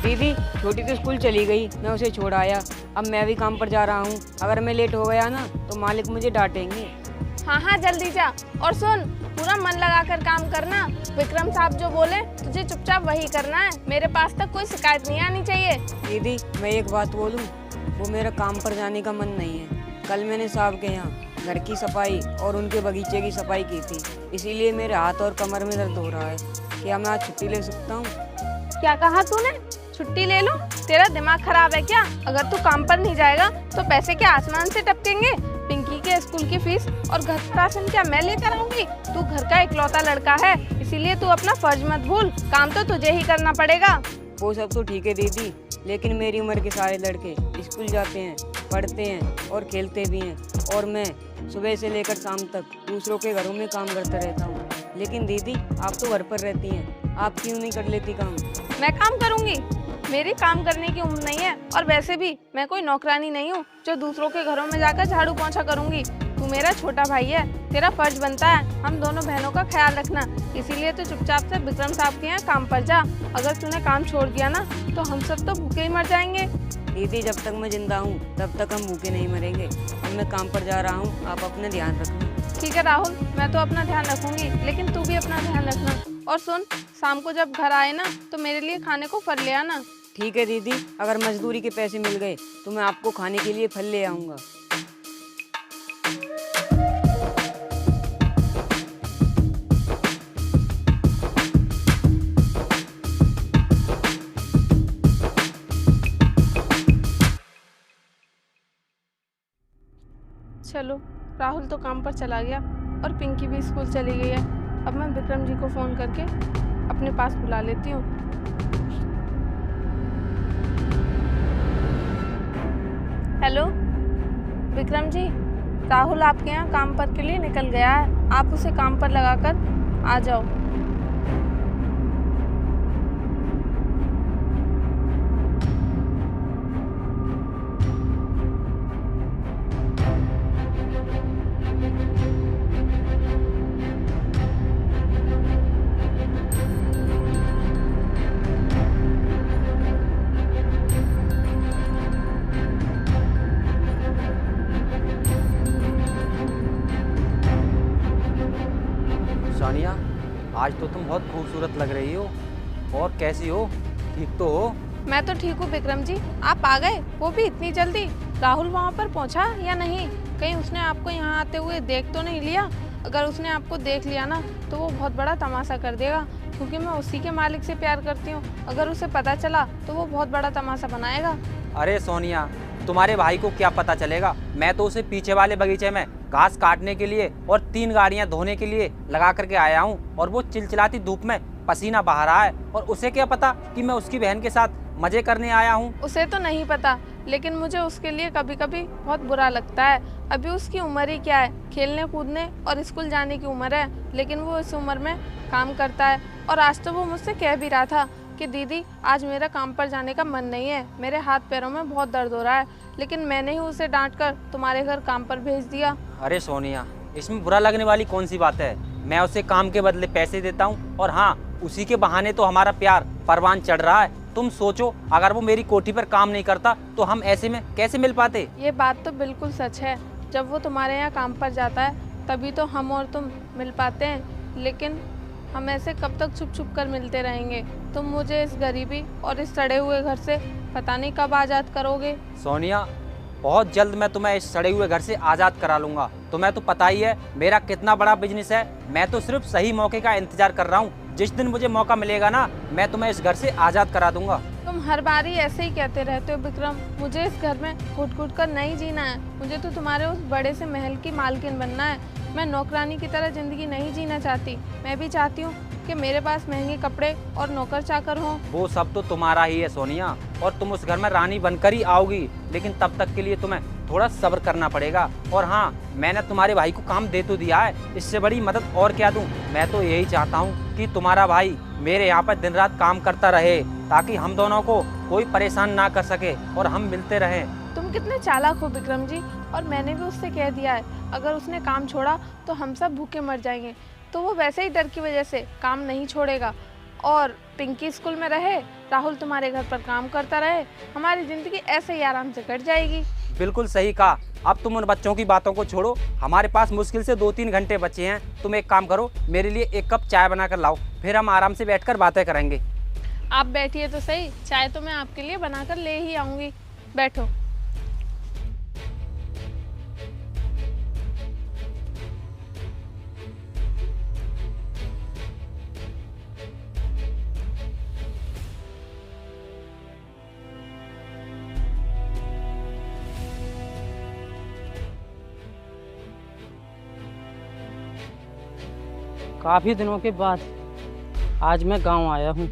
दीदी छोटी तो स्कूल चली गई, मैं उसे छोड़ आया। अब मैं भी काम पर जा रहा हूँ। अगर मैं लेट हो गया ना तो मालिक मुझे डांटेंगे। हाँ हाँ जल्दी जा। और सुन, पूरा मन लगाकर काम करना। विक्रम साहब जो बोले तुझे चुपचाप वही करना है। मेरे पास तक कोई शिकायत नहीं आनी चाहिए। दीदी मैं एक बात बोलूँ, वो मेरा काम पर जाने का मन नहीं है। कल मैंने साहब के यहाँ घर की सफाई और उनके बगीचे की सफाई की थी, इसीलिए मेरे हाथ और कमर में दर्द हो रहा है। क्या मैं आज छुट्टी ले सकता हूँ? क्या कहा तूने? छुट्टी ले लो? तेरा दिमाग खराब है क्या? अगर तू काम पर नहीं जाएगा तो पैसे क्या आसमान से टपकेंगे? पिंकी के स्कूल की फीस और घर का राशन क्या मैं लेकर आऊंगी? तू घर का इकलौता लड़का है, इसीलिए तू अपना फर्ज मत भूल। काम तो तुझे ही करना पड़ेगा। वो सब तो ठीक है दीदी, लेकिन मेरी उम्र के सारे लड़के स्कूल जाते हैं, पढ़ते हैं और खेलते भी हैं, और मैं सुबह से लेकर शाम तक दूसरों के घरों में काम करता रहता हूँ। लेकिन दीदी आप तो घर पर रहती हैं, आप क्यों नहीं कर लेती काम? मैं काम करूंगी? मेरी काम करने की उम्र नहीं है, और वैसे भी मैं कोई नौकरानी नहीं हूँ जो दूसरों के घरों में जाकर झाड़ू पोंछा करूंगी। तू मेरा छोटा भाई है, तेरा फर्ज बनता है हम दोनों बहनों का ख्याल रखना। इसीलिए तो चुपचाप से विक्रम साहब के यहाँ काम पर जा। अगर तूने काम छोड़ दिया ना तो हम सब तो भूखे ही मर जाएंगे। दीदी जब तक मैं जिंदा हूँ तब तक हम भूखे नहीं मरेंगे। अब मैं काम पर जा रहा हूँ, आप अपना ध्यान रखना। ठीक है राहुल, मैं तो अपना ध्यान रखूंगी, लेकिन तू भी अपना ध्यान रखना। और सुन, शाम को जब घर आए ना तो मेरे लिए खाने को फल ले आना। ठीक है दीदी, अगर मजदूरी के पैसे मिल गए तो मैं आपको खाने के लिए फल ले आऊँगा। चलो, राहुल तो काम पर चला गया और पिंकी भी स्कूल चली गई है। अब मैं विक्रम जी को फ़ोन करके अपने पास बुला लेती हूँ। हेलो विक्रम जी, राहुल आपके यहाँ काम पर के लिए निकल गया है, आप उसे काम पर लगाकर आ जाओ। सानिया, आज तो तुम बहुत खूबसूरत लग रही हो। और कैसी हो? ठीक तो हो? मैं तो ठीक हूँ विक्रम जी, आप आ गए, वो भी इतनी जल्दी। राहुल वहाँ पर पहुँचा या नहीं? कहीं उसने आपको यहाँ आते हुए देख तो नहीं लिया? अगर उसने आपको देख लिया ना तो वो बहुत बड़ा तमाशा कर देगा, क्योंकि मैं उसी के मालिक से प्यार करती हूँ। अगर उसे पता चला तो वो बहुत बड़ा तमाशा बनाएगा। अरे सोनिया, तुम्हारे भाई को क्या पता चलेगा? मैं तो उसे पीछे वाले बगीचे में घास काटने के लिए और 3 गाड़ियां धोने के लिए लगा करके आया हूँ, और वो चिलचिलाती धूप में पसीना बहा रहा है, और उसे क्या पता कि मैं उसकी बहन के साथ मजे करने आया हूँ। उसे तो नहीं पता, लेकिन मुझे उसके लिए कभी कभी बहुत बुरा लगता है। अभी उसकी उम्र ही क्या है, खेलने कूदने और स्कूल जाने की उम्र है, लेकिन वो इस उम्र में काम करता है। और आज तो वो मुझसे कह भी रहा था कि दीदी आज मेरा काम पर जाने का मन नहीं है, मेरे हाथ पैरों में बहुत दर्द हो रहा है, लेकिन मैंने ही उसे डांट कर तुम्हारे घर काम पर भेज दिया। अरे सोनिया, इसमें बुरा लगने वाली कौन सी बात है? मैं उसे काम के बदले पैसे देता हूँ, और हाँ, उसी के बहाने तो हमारा प्यार परवान चढ़ रहा है। तुम सोचो, अगर वो मेरी कोठी पर काम नहीं करता तो हम ऐसे में कैसे मिल पाते? ये बात तो बिल्कुल सच है, जब वो तुम्हारे यहाँ काम पर जाता है तभी तो हम और तुम मिल पाते हैं, लेकिन हम ऐसे कब तक छुप छुप कर मिलते रहेंगे? तुम मुझे इस गरीबी और इस सड़े हुए घर से पता नहीं कब आज़ाद करोगे। सोनिया, बहुत जल्द मैं तुम्हें इस सड़े हुए घर से आज़ाद करा लूँगा। तुम्हें तो पता ही है मेरा कितना बड़ा बिजनेस है। मैं तो सिर्फ सही मौके का इंतजार कर रहा हूँ। जिस दिन मुझे मौका मिलेगा ना, मैं तुम्हें इस घर से आज़ाद करा दूंगा। तुम हर बार ही ऐसे ही कहते रहते हो विक्रम। मुझे इस घर में घुट घुट कर नहीं जीना है। मुझे तो तुम्हारे उस बड़े से महल की मालकिन बनना है। मैं नौकरानी की तरह ज़िंदगी नहीं जीना चाहती। मैं भी चाहती हूँ कि मेरे पास महंगे कपड़े और नौकर चाकर हों। वो सब तो तुम्हारा ही है सोनिया, और तुम उस घर में रानी बनकर ही आओगी, लेकिन तब तक के लिए तुम्हें थोड़ा सब्र करना पड़ेगा। और हाँ, मैंने तुम्हारे भाई को काम दे तो दिया है, इससे बड़ी मदद और क्या दूं? मैं तो यही चाहता हूँ कि तुम्हारा भाई मेरे यहाँ पर दिन रात काम करता रहे, ताकि हम दोनों को कोई परेशान ना कर सके और हम मिलते रहें। तुम कितने चालाक हो विक्रम जी, और मैंने भी उससे कह दिया है अगर उसने काम छोड़ा तो हम सब भूखे मर जाएंगे। तो वो वैसे ही डर की वजह से काम नहीं छोड़ेगा। और पिंकी स्कूल में रहे, राहुल तुम्हारे घर पर काम करता रहे, हमारी ज़िंदगी ऐसे ही आराम से कट जाएगी। बिल्कुल सही कहा। अब तुम उन बच्चों की बातों को छोड़ो, हमारे पास मुश्किल से 2-3 घंटे बचे हैं। तुम एक काम करो, मेरे लिए 1 कप चाय बना कर लाओ, फिर हम आराम से बैठकर बातें करेंगे। आप बैठिए तो सही, चाय तो मैं आपके लिए बनाकर ले ही आऊँगी। बैठो। काफ़ी दिनों के बाद आज मैं गांव आया हूं।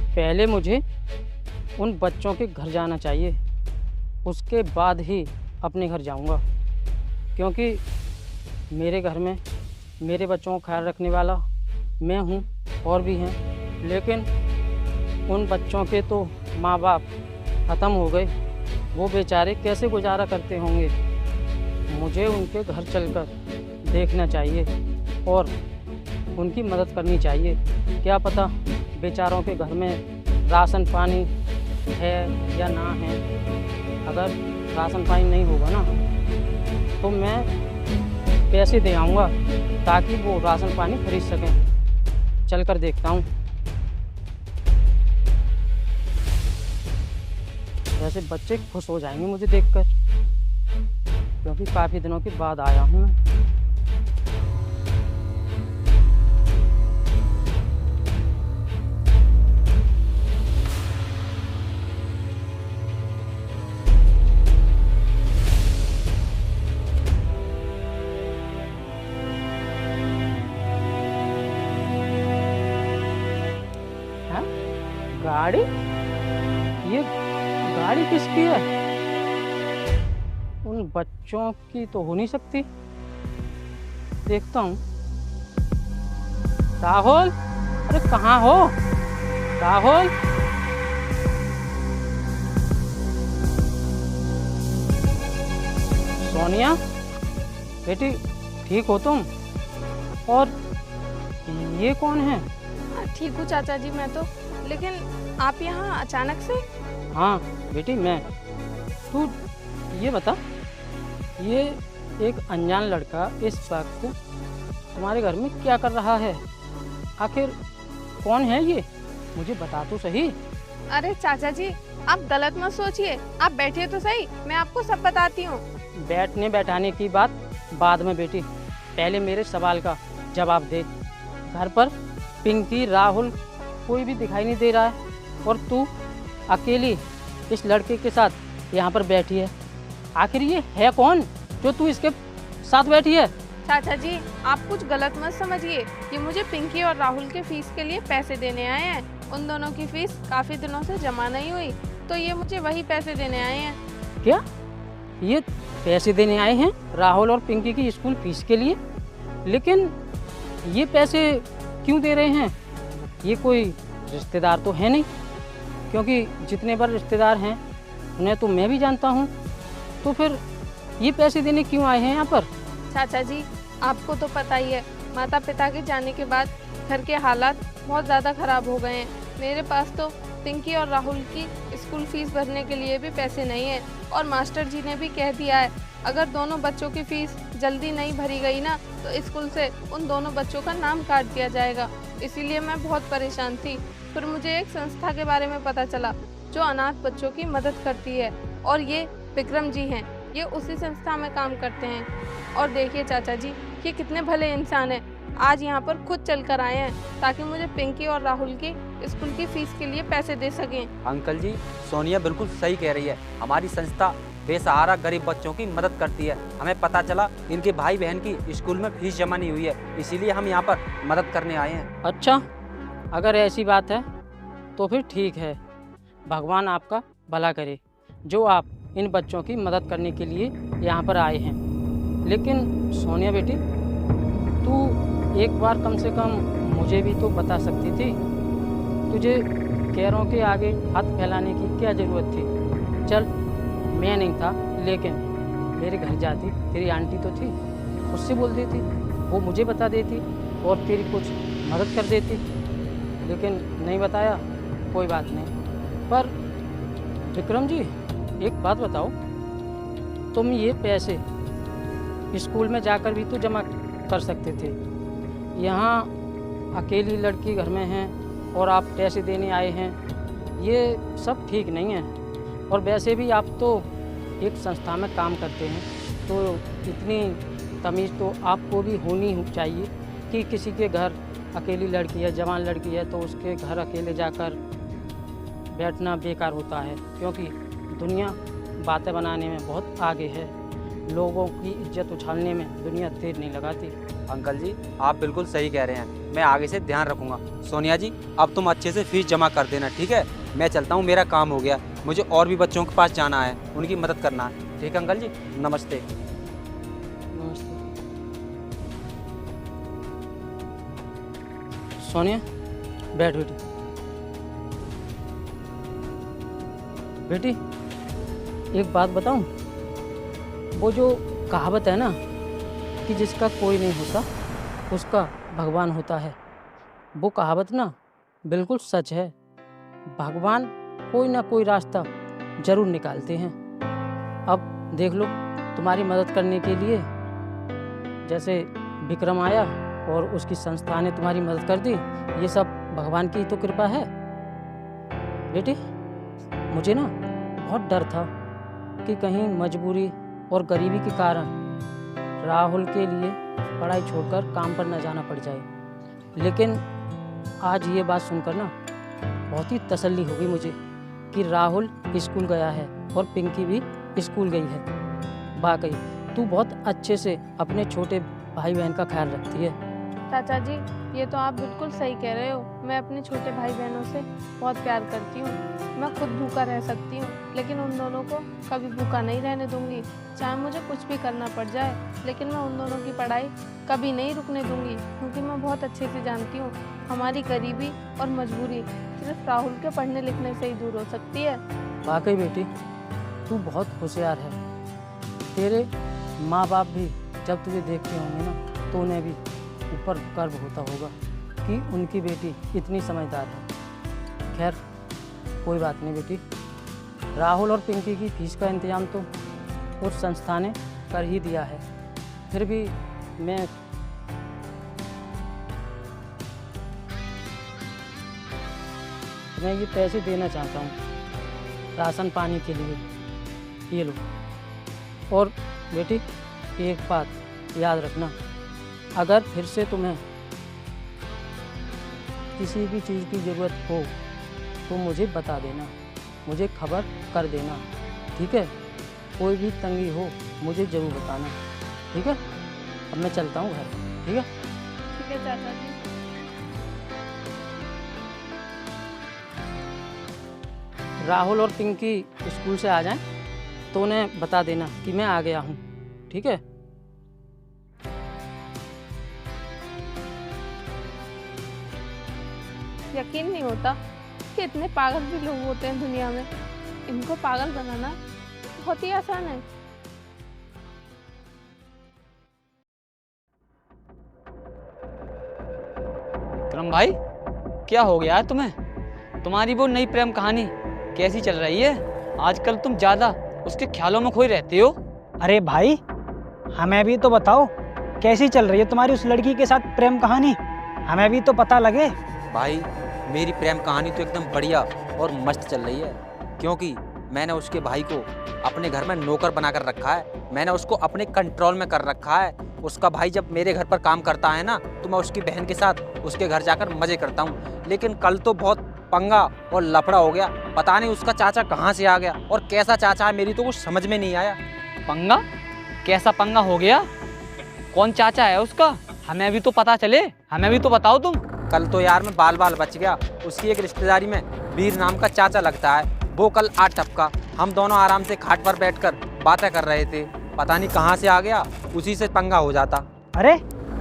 पहले मुझे उन बच्चों के घर जाना चाहिए, उसके बाद ही अपने घर जाऊंगा, क्योंकि मेरे घर में मेरे बच्चों को ख्याल रखने वाला मैं हूं और भी हैं, लेकिन उन बच्चों के तो माँ बाप ख़त्म हो गए। वो बेचारे कैसे गुजारा करते होंगे। मुझे उनके घर चलकर देखना चाहिए और उनकी मदद करनी चाहिए। क्या पता बेचारों के घर में राशन पानी है या ना है। अगर राशन पानी नहीं होगा ना तो मैं पैसे दे आऊँगा ताकि वो राशन पानी खरीद सकें। चलकर देखता हूँ। वैसे बच्चे खुश हो जाएंगे मुझे देखकर, क्योंकि काफ़ी दिनों के बाद आया हूँ मैं। गाड़ी? ये गाड़ी किसकी है? उन बच्चों की तो हो नहीं सकती। देखता हूँ। राहुल, अरे कहाँ हो? राहुल, सोनिया बेटी, ठीक हो तुम? और ये कौन है? ठीक हूँ चाचा जी मैं तो, लेकिन आप यहाँ अचानक से? हाँ बेटी मैं। तू ये बता, ये एक अनजान लड़का इस वक्त तुम्हारे घर में क्या कर रहा है? आखिर कौन है ये? मुझे बता तो सही। अरे चाचा जी, आप गलत मत सोचिए, आप बैठिए तो सही, मैं आपको सब बताती हूँ। बैठने बैठाने की बात बाद में बेटी, पहले मेरे सवाल का जवाब दे। घर पर पिंकी, राहुल कोई भी दिखाई नहीं दे रहा है और तू अकेली इस लड़के के साथ यहाँ पर बैठी है। आखिर ये है कौन जो तू इसके साथ बैठी है? चाचा जी, आप कुछ गलत मत समझिए, ये मुझे पिंकी और राहुल के फीस के लिए पैसे देने आए हैं। उन दोनों की फीस काफ़ी दिनों से जमा नहीं हुई, तो ये मुझे वही पैसे देने आए हैं। क्या ये पैसे देने आए हैं राहुल और पिंकी की स्कूल फीस के लिए? लेकिन ये पैसे क्यों दे रहे हैं? ये कोई रिश्तेदार तो है नहीं, क्योंकि जितने बार रिश्तेदार हैं उन्हें तो मैं भी जानता हूँ। तो फिर ये पैसे देने क्यों आए हैं यहाँ पर? चाचा जी, आपको तो पता ही है, माता पिता के जाने के बाद घर के हालात बहुत ज़्यादा ख़राब हो गए हैं। मेरे पास तो पिंकी और राहुल की स्कूल फीस भरने के लिए भी पैसे नहीं है, और मास्टर जी ने भी कह दिया है अगर दोनों बच्चों की फ़ीस जल्दी नहीं भरी गई ना तो स्कूल से उन दोनों बच्चों का नाम काट दिया जाएगा। इसीलिए मैं बहुत परेशान थी। फिर मुझे एक संस्था के बारे में पता चला जो अनाथ बच्चों की मदद करती है, और ये विक्रम जी हैं, ये उसी संस्था में काम करते हैं। और देखिए चाचा जी, ये कितने भले इंसान हैं, आज यहाँ पर खुद चल कर आए हैं ताकि मुझे पिंकी और राहुल की स्कूल की फीस के लिए पैसे दे सकें। अंकल जी, सोनिया बिल्कुल सही कह रही है। हमारी संस्था बेसहारा गरीब बच्चों की मदद करती है। हमें पता चला इनके भाई बहन की स्कूल में फीस जमा नहीं हुई है, इसीलिए हम यहाँ पर मदद करने आए हैं। अच्छा, अगर ऐसी बात है तो फिर ठीक है। भगवान आपका भला करे जो आप इन बच्चों की मदद करने के लिए यहाँ पर आए हैं। लेकिन सोनिया बेटी, तू एक बार कम से कम मुझे भी तो बता सकती थी। तुझे गैरों के आगे हाथ फैलाने की क्या ज़रूरत थी? चल, मैं नहीं था, लेकिन मेरे घर जाती तेरी आंटी तो थी, उससे बोल देती, वो मुझे बता देती और तेरी कुछ मदद कर देती, लेकिन नहीं बताया, कोई बात नहीं। पर विक्रम जी, एक बात बताओ, तुम ये पैसे स्कूल में जाकर भी तो जमा कर सकते थे। यहाँ अकेली लड़की घर में है और आप पैसे देने आए हैं, ये सब ठीक नहीं है। और वैसे भी आप तो एक संस्था में काम करते हैं, तो इतनी तमीज़ तो आपको भी होनी चाहिए कि किसी के घर अकेली लड़की है, जवान लड़की है, तो उसके घर अकेले जाकर बैठना बेकार होता है, क्योंकि दुनिया बातें बनाने में बहुत आगे है, लोगों की इज्जत उछालने में दुनिया देर नहीं लगाती। अंकल जी, आप बिल्कुल सही कह रहे हैं, मैं आगे से ध्यान रखूंगा। सोनिया जी, अब तुम अच्छे से फीस जमा कर देना, ठीक है? मैं चलता हूँ, मेरा काम हो गया, मुझे और भी बच्चों के पास जाना है, उनकी मदद करना है। ठीक है अंकल जी, नमस्ते। नमस्ते। सोनिया, बैठ बेटी। बेटी, एक बात बताऊं, वो जो कहावत है ना कि जिसका कोई नहीं होता उसका भगवान होता है, वो कहावत ना बिल्कुल सच है। भगवान कोई ना कोई रास्ता ज़रूर निकालते हैं। अब देख लो, तुम्हारी मदद करने के लिए जैसे विक्रम आया और उसकी संस्था ने तुम्हारी मदद कर दी, ये सब भगवान की तो कृपा है। बेटी, मुझे ना बहुत डर था कि कहीं मजबूरी और गरीबी के कारण राहुल के लिए पढ़ाई छोड़कर काम पर न जाना पड़ जाए, लेकिन आज ये बात सुनकर ना बहुत ही तसल्ली हो गई मुझे कि राहुल स्कूल गया है और पिंकी भी स्कूल गई है। वाकई तू बहुत अच्छे से अपने छोटे भाई बहन का ख्याल रखती है। चाचा जी, ये तो आप बिल्कुल सही कह रहे हो। मैं अपने छोटे भाई बहनों से बहुत प्यार करती हूँ। मैं खुद भूखा रह सकती हूँ, लेकिन उन दोनों को कभी भूखा नहीं रहने दूंगी। चाहे मुझे कुछ भी करना पड़ जाए, लेकिन मैं उन दोनों की पढ़ाई कभी नहीं रुकने दूंगी, क्योंकि मैं बहुत अच्छे से जानती हूँ हमारी गरीबी और मजबूरी सिर्फ राहुल के पढ़ने लिखने से ही दूर हो सकती है। वाकई बेटी, तू बहुत होशियार है। तेरे माँ बाप भी जब तुझे देखते होंगे ना, तो उन्हें भी ऊपर गर्व होता होगा कि उनकी बेटी इतनी समझदार है। खैर कोई बात नहीं बेटी, राहुल और पिंकी की फीस का इंतजाम तो उस संस्था ने कर ही दिया है। फिर भी मैं ये पैसे देना चाहता हूँ राशन पानी के लिए, ये लो। और बेटी, एक बात याद रखना, अगर फिर से तुम्हें किसी भी चीज़ की ज़रूरत हो तो मुझे बता देना, मुझे खबर कर देना, ठीक है? कोई भी तंगी हो मुझे ज़रूर बताना, ठीक है? अब मैं चलता हूँ घर, ठीक है? ठीक है चाचा जी। राहुल और पिंकी स्कूल से आ जाएं तो उन्हें बता देना कि मैं आ गया हूँ, ठीक है? यकीन नहीं होता कि इतने पागल भी लोग होते हैं दुनिया में। इनको पागल बनाना बहुत ही आसान है। विक्रम भाई, क्या हो गया है तुम्हें? तुम्हारी वो नई प्रेम कहानी कैसी चल रही है? आजकल तुम ज़्यादा उसके ख्यालों में खोए रहते हो। अरे भाई, हमें भी तो बताओ कैसी चल रही है तुम्हारी उस लड़की के साथ प्रेम कहानी, हमें भी तो पता लगे। भाई, मेरी प्रेम कहानी तो एकदम बढ़िया और मस्त चल रही है, क्योंकि मैंने उसके भाई को अपने घर में नौकर बनाकर रखा है। मैंने उसको अपने कंट्रोल में कर रखा है। उसका भाई जब मेरे घर पर काम करता है ना, तो मैं उसकी बहन के साथ उसके घर जाकर मज़े करता हूँ। लेकिन कल तो बहुत पंगा और लफड़ा हो गया। पता नहीं उसका चाचा कहाँ से आ गया और कैसा चाचा है, मेरी तो कुछ समझ में नहीं आया। पंगा? कैसा पंगा हो गया? कौन चाचा है उसका? हमें भी तो पता चले, हमें भी तो बताओ तुम। कल तो यार मैं बाल बाल बच गया। उसकी एक रिश्तेदारी में वीर नाम का चाचा लगता है, वो कल आ टपका। हम दोनों आराम से खाट पर बैठकर बातें कर रहे थे, पता नहीं कहाँ से आ गया, उसी से पंगा हो जाता। अरे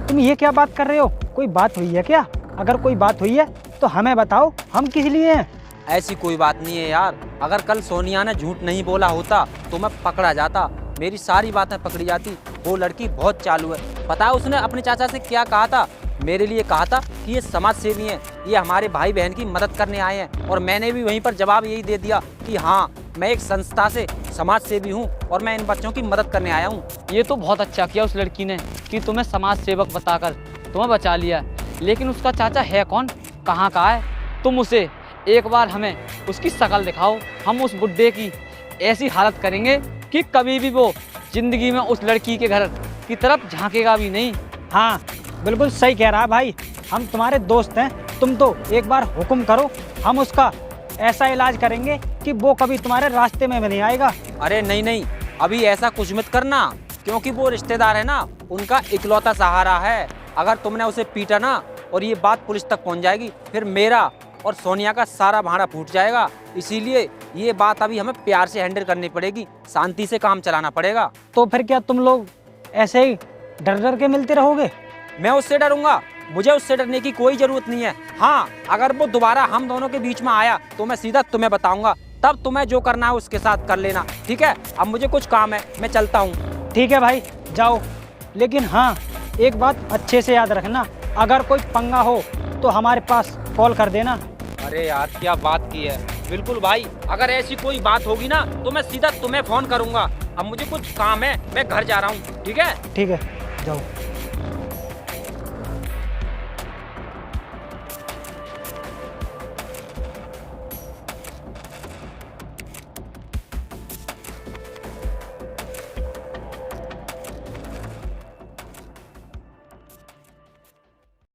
तुम ये क्या बात कर रहे हो? कोई बात हुई है क्या? अगर कोई बात हुई है तो हमें बताओ, हम किस लिए हैं? ऐसी कोई बात नहीं है यार। अगर कल सोनिया ने झूठ नहीं बोला होता तो मैं पकड़ा जाता, मेरी सारी बातें पकड़ी जाती। वो लड़की बहुत चालू है। पता है उसने अपने चाचा से क्या कहा था? मेरे लिए कहा था कि ये समाज सेवी हैं, ये हमारे भाई बहन की मदद करने आए हैं, और मैंने भी वहीं पर जवाब यही दे दिया कि हाँ, मैं एक संस्था से समाज सेवी हूँ और मैं इन बच्चों की मदद करने आया हूँ। ये तो बहुत अच्छा किया उस लड़की ने कि तुम्हें समाज सेवक बताकर तुम्हें बचा लिया। लेकिन उसका चाचा है कौन, कहाँ का है? तुम उसे एक बार हमें उसकी शक्ल दिखाओ, हम उस बुड्ढे की ऐसी हालत करेंगे कि कभी भी वो जिंदगी में उस लड़की के घर की तरफ झांकेगा भी नहीं। हाँ, बिल्कुल सही कह रहा है भाई, हम तुम्हारे दोस्त हैं, तुम तो एक बार हुक्म करो, हम उसका ऐसा इलाज करेंगे कि वो कभी तुम्हारे रास्ते में भी नहीं आएगा। अरे नहीं नहीं, अभी ऐसा कुछ मत करना, क्योंकि वो रिश्तेदार है ना, उनका इकलौता सहारा है। अगर तुमने उसे पीटा ना और ये बात पुलिस तक पहुंच जाएगी, फिर मेरा और सोनिया का सारा भाड़ा फूट जाएगा। इसीलिए ये बात अभी हमें प्यार से हैंडल करनी पड़ेगी, शांति से काम चलाना पड़ेगा। तो फिर क्या तुम लोग ऐसे ही डर डर के मिलते रहोगे? मैं उससे डरूंगा? मुझे उससे डरने की कोई जरूरत नहीं है। हाँ, अगर वो दोबारा हम दोनों के बीच में आया तो मैं सीधा तुम्हें बताऊंगा, तब तुम्हें जो करना है उसके साथ कर लेना, ठीक है? अब मुझे कुछ काम है, मैं चलता हूँ। ठीक है भाई, जाओ, लेकिन हाँ, एक बात अच्छे से याद रखना, अगर कोई पंगा हो तो हमारे पास कॉल कर देना। अरे यार, क्या बात की है। बिल्कुल भाई, अगर ऐसी कोई बात होगी ना तो मैं सीधा तुम्हें फोन करूंगा। अब मुझे कुछ काम है, मैं घर जा रहा हूँ, ठीक है? ठीक है, जाओ।